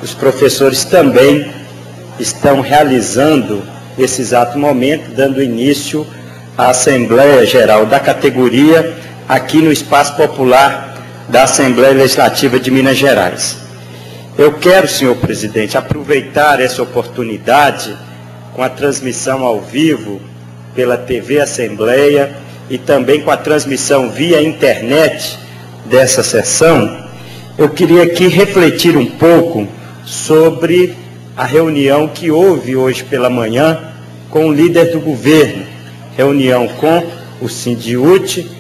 os professores também estão realizando esse exato momento, dando início à Assembleia Geral da categoria aqui no Espaço Popular da Assembleia Legislativa de Minas Gerais. Eu quero, senhor presidente, aproveitar essa oportunidade com a transmissão ao vivo pela TV Assembleia e também com a transmissão via internet dessa sessão. Eu queria aqui refletir um pouco sobre a reunião que houve hoje pela manhã com o líder do governo, reunião com o Sindiúti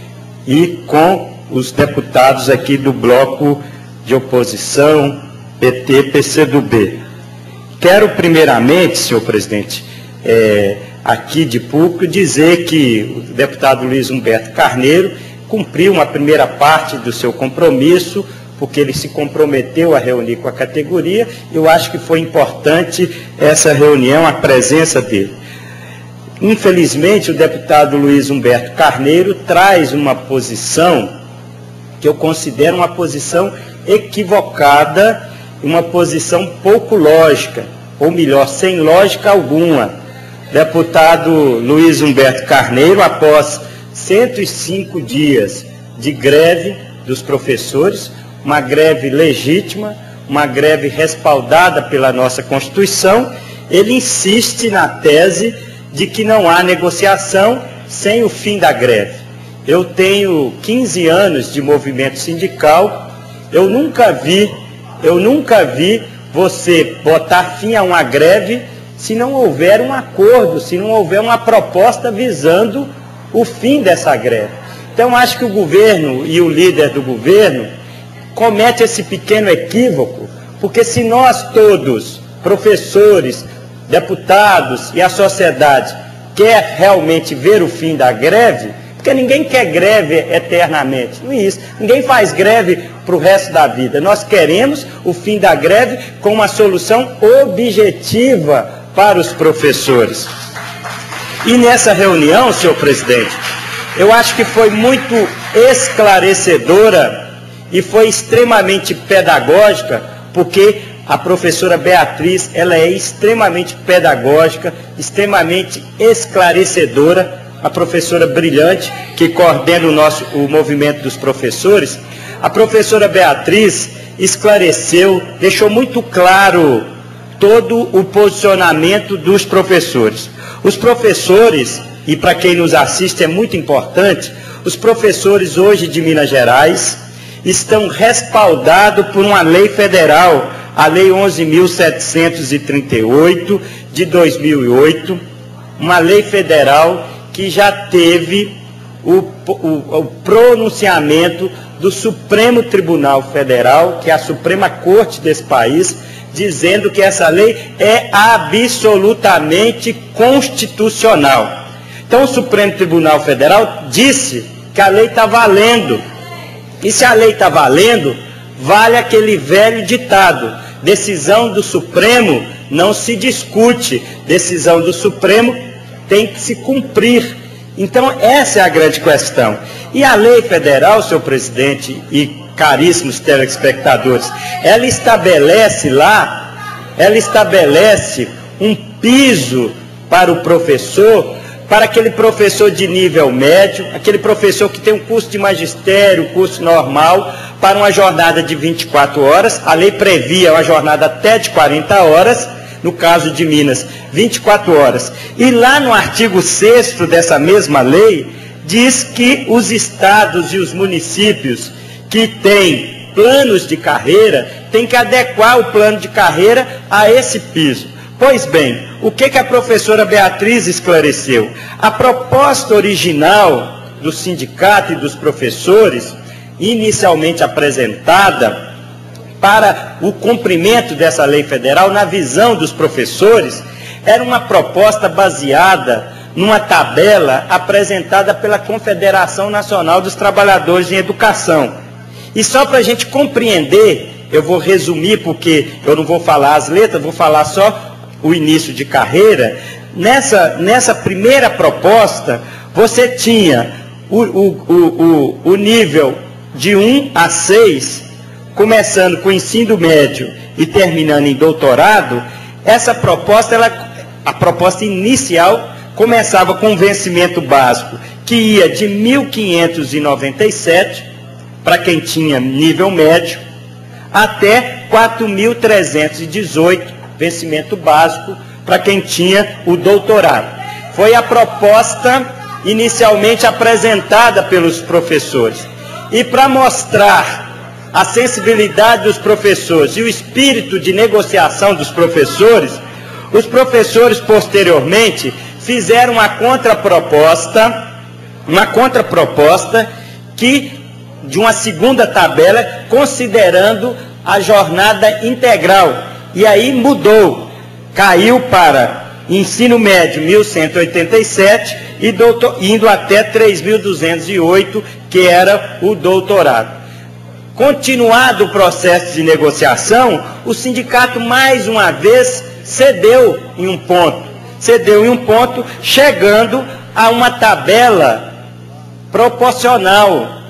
e com os deputados aqui do bloco de oposição, PT, PCdoB. Quero primeiramente, senhor presidente, aqui de público, dizer que o deputado Luiz Humberto Carneiro cumpriu uma primeira parte do seu compromisso, porque ele se comprometeu a reunir com a categoria. Eu acho que foi importante essa reunião, a presença dele. Infelizmente, o deputado Luiz Humberto Carneiro traz uma posição que eu considero uma posição equivocada, uma posição pouco lógica, ou melhor, sem lógica alguma. Deputado Luiz Humberto Carneiro, após 105 dias de greve dos professores, uma greve legítima, uma greve respaldada pela nossa Constituição, ele insiste na tese de que não há negociação sem o fim da greve. Eu tenho 15 anos de movimento sindical, eu nunca vi você botar fim a uma greve se não houver um acordo, se não houver uma proposta visando o fim dessa greve. Então, acho que o governo e o líder do governo comete esse pequeno equívoco, porque se nós todos, professores, deputados e a sociedade, quer realmente ver o fim da greve, porque ninguém quer greve eternamente, não é isso. Ninguém faz greve para o resto da vida. Nós queremos o fim da greve com uma solução objetiva para os professores. E nessa reunião, senhor presidente, eu acho que foi muito esclarecedora e foi extremamente pedagógica, porque a professora Beatriz, ela é extremamente pedagógica, extremamente esclarecedora, a professora brilhante, que coordena o movimento dos professores. A professora Beatriz esclareceu, deixou muito claro todo o posicionamento dos professores. Os professores, e para quem nos assiste é muito importante, os professores hoje de Minas Gerais estão respaldados por uma lei federal, a Lei 11.738 de 2008, uma lei federal que já teve o pronunciamento do Supremo Tribunal Federal, que é a Suprema Corte desse país, dizendo que essa lei é absolutamente constitucional. Então, o Supremo Tribunal Federal disse que a lei está valendo. E se a lei está valendo, vale aquele velho ditado: decisão do Supremo não se discute, decisão do Supremo tem que se cumprir. Então, essa é a grande questão. E a lei federal, senhor presidente e caríssimos telespectadores, ela estabelece um piso para o professor, para aquele professor de nível médio, aquele professor que tem um curso de magistério, curso normal, para uma jornada de 24 horas. A lei previa uma jornada até de 40 horas, no caso de Minas, 24 horas. E lá no artigo 6º dessa mesma lei, diz que os estados e os municípios que têm planos de carreira têm que adequar o plano de carreira a esse piso. Pois bem, o que a professora Beatriz esclareceu? A proposta original do sindicato e dos professores, inicialmente apresentada para o cumprimento dessa lei federal, na visão dos professores, era uma proposta baseada numa tabela apresentada pela Confederação Nacional dos Trabalhadores em Educação. E só para a gente compreender, eu vou resumir, porque eu não vou falar as letras, vou falar só o início de carreira. Nessa primeira proposta, você tinha o nível de 1 a 6 começando com o ensino médio e terminando em doutorado, essa proposta, a proposta inicial começava com um vencimento básico que ia de 1.597 para quem tinha nível médio, até 4.318 vencimento básico para quem tinha o doutorado. Foi a proposta inicialmente apresentada pelos professores. E para mostrar a sensibilidade dos professores e o espírito de negociação dos professores, os professores posteriormente fizeram uma contraproposta que de uma segunda tabela, considerando a jornada integral. E aí mudou, caiu para ensino médio 1.187 e indo até 3.208, que era o doutorado. Continuado o processo de negociação, o sindicato mais uma vez cedeu em um ponto, chegando a uma tabela proporcional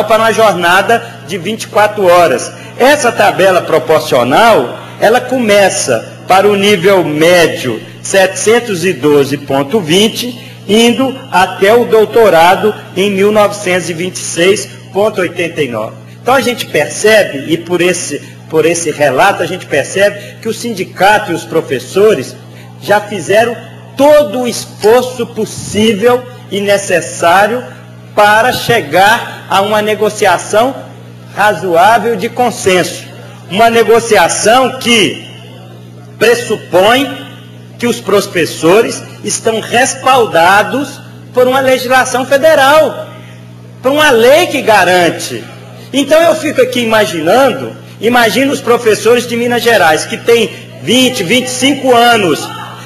para uma jornada de 24 horas. Essa tabela proporcional, ela começa para o nível médio 712,20, indo até o doutorado em 1926,89. Então a gente percebe, e por esse relato a gente percebe que o sindicato e os professores já fizeram todo o esforço possível e necessário para chegar a uma negociação razoável de consenso. Uma negociação que pressupõe que os professores estão respaldados por uma legislação federal, por uma lei que garante. Então eu fico aqui imagino os professores de Minas Gerais, que têm 20, 25 anos,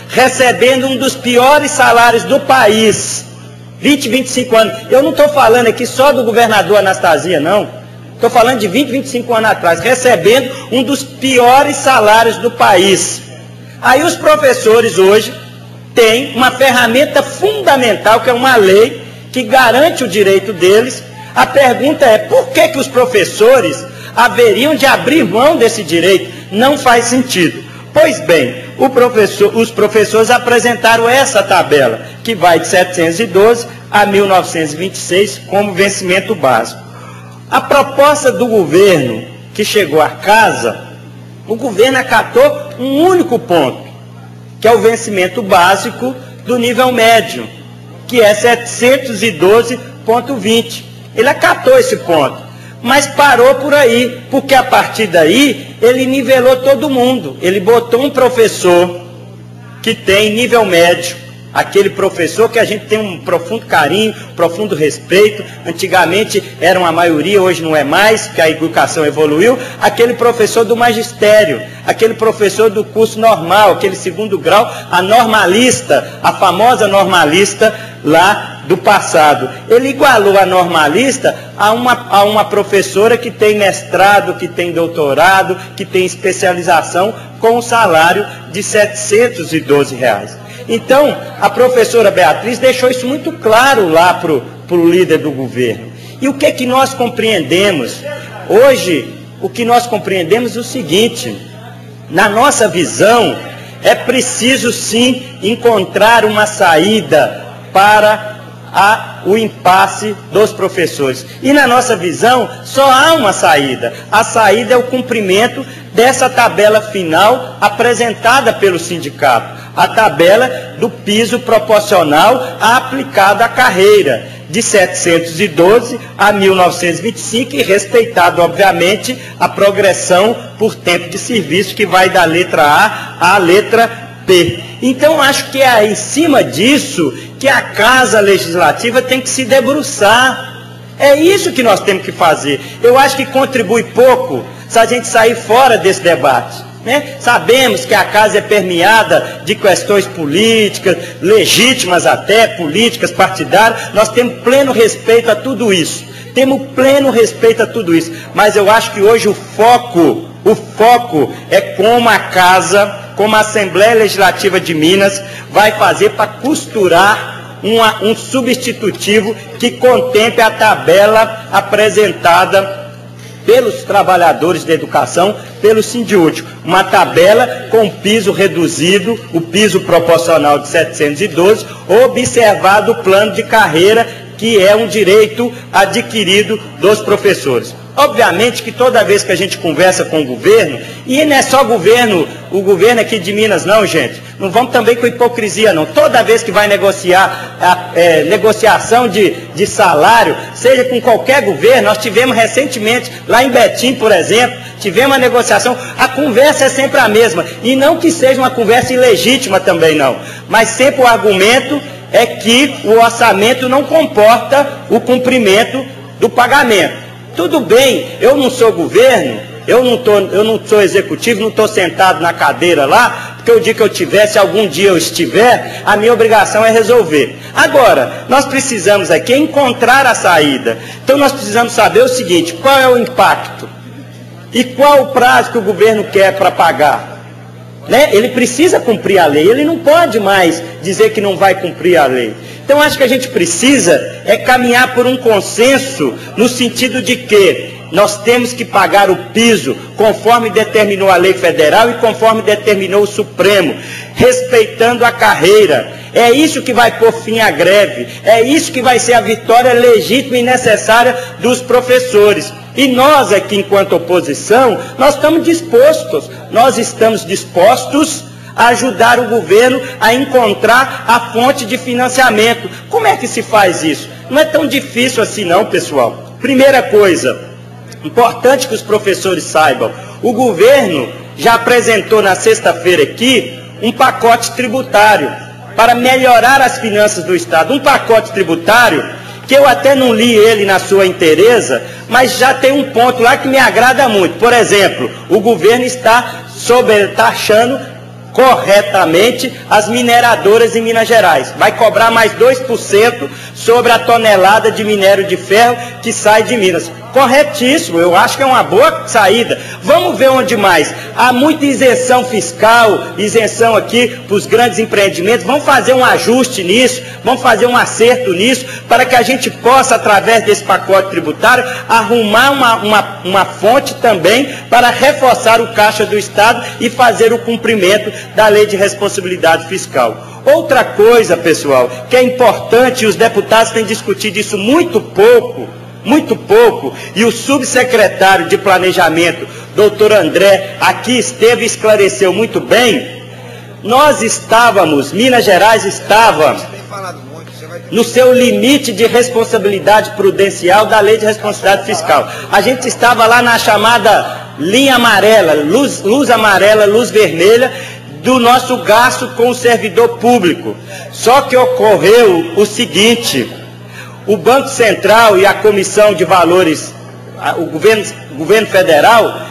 recebendo um dos piores salários do país. 20, 25 anos. Eu não estou falando aqui só do governador Anastasia, não. Estou falando de 20, 25 anos atrás, recebendo um dos piores salários do país. Aí os professores hoje têm uma ferramenta fundamental, que é uma lei que garante o direito deles. A pergunta é, por que os professores haveriam de abrir mão desse direito? Não faz sentido. Pois bem, os professores apresentaram essa tabela, que vai de 712 a 1926 como vencimento básico. A proposta do governo que chegou à casa, o governo acatou um único ponto, que é o vencimento básico do nível médio, que é 712,20. Ele acatou esse ponto, mas parou por aí, porque a partir daí ele nivelou todo mundo. Ele botou um professor que tem nível médio, aquele professor que a gente tem um profundo carinho, profundo respeito. Antigamente era uma maioria, hoje não é mais, que a educação evoluiu. Aquele professor do magistério, aquele professor do curso normal, aquele segundo grau, a normalista, a famosa normalista lá do passado. Ele igualou a normalista a uma professora que tem mestrado, que tem doutorado, que tem especialização, com um salário de R$ 712. Então, a professora Beatriz deixou isso muito claro lá para o líder do governo. E o que nós compreendemos? Hoje, o que nós compreendemos é o seguinte: na nossa visão, é preciso sim encontrar uma saída para o impasse dos professores. E na nossa visão, só há uma saída. A saída é o cumprimento dessa tabela final apresentada pelo sindicato. A tabela do piso proporcional aplicada à carreira, de 712 a 1925, e respeitado, obviamente, a progressão por tempo de serviço, que vai da letra A à letra P. Então, acho que é em cima disso que a Casa Legislativa tem que se debruçar. É isso que nós temos que fazer. Eu acho que contribui pouco se a gente sair fora desse debate, né? Sabemos que a Casa é permeada de questões políticas, legítimas até, políticas, partidárias. Nós temos pleno respeito a tudo isso. Mas eu acho que hoje o foco é como a Casa, como a Assembleia Legislativa de Minas vai fazer para costurar um substitutivo que contemple a tabela apresentada pelos trabalhadores da educação, pelo Sindiúti. Uma tabela com piso reduzido, o piso proporcional de 712, observado o plano de carreira, que é um direito adquirido dos professores. Obviamente que toda vez que a gente conversa com o governo, e não é só o governo aqui de Minas não, gente, não vamos também com hipocrisia não, toda vez que vai negociar, negociação de salário, seja com qualquer governo, nós tivemos recentemente, lá em Betim, por exemplo, tivemos uma negociação, a conversa é sempre a mesma, e não que seja uma conversa ilegítima também não, mas sempre o argumento é que o orçamento não comporta o cumprimento do pagamento. Tudo bem, eu não sou governo, eu não sou executivo, não estou sentado na cadeira lá, porque o dia que eu tiver, se algum dia eu estiver, a minha obrigação é resolver. Agora, nós precisamos aqui encontrar a saída. Então nós precisamos saber o seguinte, qual é o impacto? E qual o prazo que o governo quer para pagar? Né? Ele precisa cumprir a lei, ele não pode mais dizer que não vai cumprir a lei. Então acho que a gente precisa caminhar por um consenso no sentido de que nós temos que pagar o piso conforme determinou a lei federal e conforme determinou o Supremo, respeitando a carreira. É isso que vai pôr fim à greve, é isso que vai ser a vitória legítima e necessária dos professores. E nós aqui, enquanto oposição, nós estamos dispostos a ajudar o governo a encontrar a fonte de financiamento. Como é que se faz isso? Não é tão difícil assim não, pessoal. Primeira coisa, importante que os professores saibam, o governo já apresentou na sexta-feira aqui um pacote tributário para melhorar as finanças do Estado. Um pacote tributário que eu até não li ele na sua inteireza, mas já tem um ponto lá que me agrada muito. Por exemplo, o governo está taxando corretamente as mineradoras em Minas Gerais. Vai cobrar mais 2% sobre a tonelada de minério de ferro que sai de Minas. Corretíssimo, eu acho que é uma boa saída. Vamos ver onde mais. Há muita isenção fiscal, isenção aqui para os grandes empreendimentos. Vamos fazer um ajuste nisso, vamos fazer um acerto nisso, para que a gente possa, através desse pacote tributário, arrumar uma fonte também para reforçar o caixa do Estado e fazer o cumprimento da lei de responsabilidade fiscal. Outra coisa, pessoal, que é importante, e os deputados têm discutido isso muito pouco, e o subsecretário de Planejamento, doutor André, aqui esteve e esclareceu muito bem, Minas Gerais estava no seu limite de responsabilidade prudencial da lei de responsabilidade fiscal. A gente estava lá na chamada linha amarela, luz amarela, luz vermelha, do nosso gasto com o servidor público. Só que ocorreu o seguinte: o Banco Central e a Comissão de Valores, o governo federal,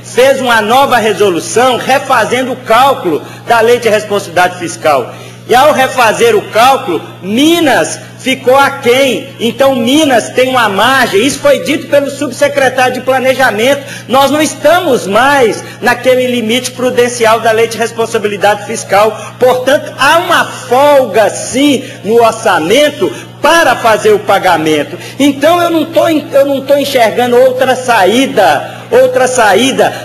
fez uma nova resolução refazendo o cálculo da lei de responsabilidade fiscal. E ao refazer o cálculo, Minas ficou aquém. Então Minas tem uma margem, isso foi dito pelo subsecretário de Planejamento, nós não estamos mais naquele limite prudencial da lei de responsabilidade fiscal. Portanto, há uma folga sim no orçamento para fazer o pagamento. Então eu não estou enxergando outra saída.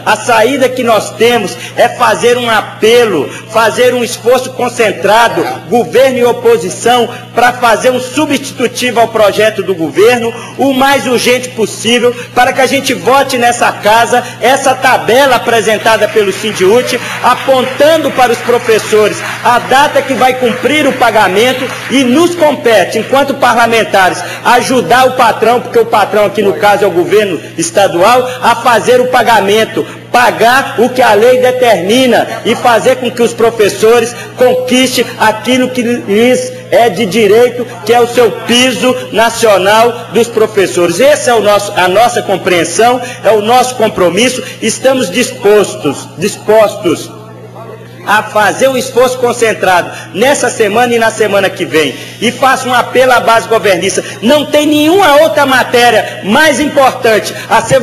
A saída que nós temos é fazer um apelo, fazer um esforço concentrado, governo e oposição, para fazer um substitutivo ao projeto do governo, o mais urgente possível, para que a gente vote nessa casa, essa tabela apresentada pelo Sindiúti, apontando para os professores a data que vai cumprir o pagamento, e nos compete, enquanto parlamentares, ajudar o patrão, porque o patrão aqui no caso é o governo estadual, a fazer o pagamento, pagar o que a lei determina e fazer com que os professores conquistem aquilo que lhes é de direito, que é o seu piso nacional dos professores. Essa é a nossa compreensão, é o nosso compromisso. Estamos dispostos a fazer um esforço concentrado nessa semana e na semana que vem. E faço um apelo à base governista. Não tem nenhuma outra matéria mais importante a ser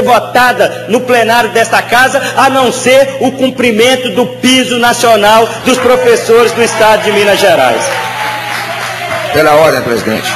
votada no plenário desta casa, a não ser o cumprimento do piso nacional dos professores do Estado de Minas Gerais. Pela ordem, presidente.